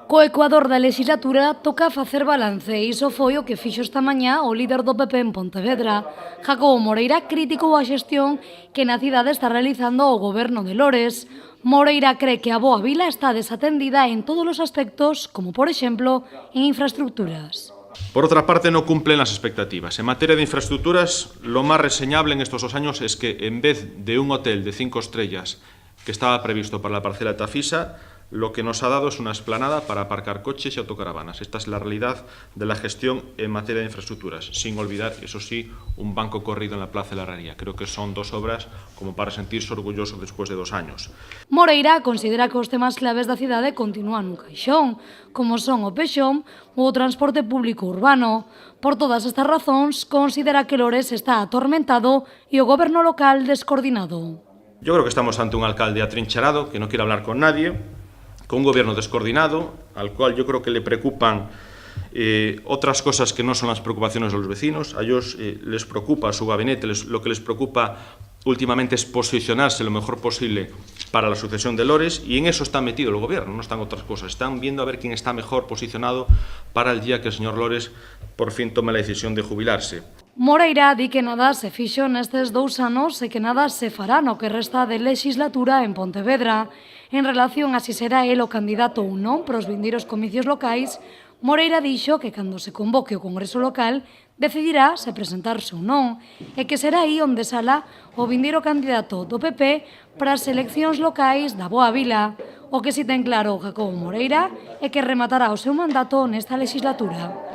Co Ecuador da legislatura toca facer balance e iso foi o que fixo esta mañá o líder do PP en Pontevedra. Jacobo Moreira criticou a xestión que na cidade está realizando o goberno de Lores. Moreira cree que a boa vila está desatendida en todos os aspectos, como por exemplo en infraestructuras. Por otra parte, no cumplen las expectativas. En materia de infraestructuras, lo más reseñable en estos 2 años es que en vez de un hotel de 5 estrellas que estaba previsto para la parcela de Tafisa, lo que nos ha dado es una explanada para aparcar coches y autocaravanas. Esta es la realidad de la gestión en materia de infraestructuras, sin olvidar, eso sí, un banco corrido en la Plaza de la Herrería. Creo que son 2 obras como para sentirse orgulloso después de 2 años. Moreira considera que os temas claves da cidade continúan nun caixón, como son o pexón ou o transporte público urbano. Por todas estas razóns, considera que Lores está atormentado e o goberno local descoordinado. Yo creo que estamos ante un alcalde atrincherado, que no quiere hablar con nadie, con un gobierno descoordinado, al cual yo creo que le preocupan otras cosas que no son las preocupaciones de los vecinos. A ellos les preocupa, a su gabinete, lo que les preocupa últimamente es posicionarse lo mejor posible para la sucesión de Lores, y en eso está metido el gobierno, no están otras cosas. Están viendo a ver quién está mejor posicionado para el día que el señor Lores por fin tome la decisión de jubilarse. Moreira di que nada se fixo nestes 2 anos e que nada se fará no que resta de legislatura en Pontevedra. En relación a si será el o candidato ou non para os vindeiros comicios locais, Moreira dixo que cando se convoque o Congreso local decidirá se presentarse ou non e que será aí onde sala o vindeiro candidato do PP para as eleccións locais da Boa Vila. O que si ten claro Jacobo Moreira é que rematará o seu mandato nesta legislatura.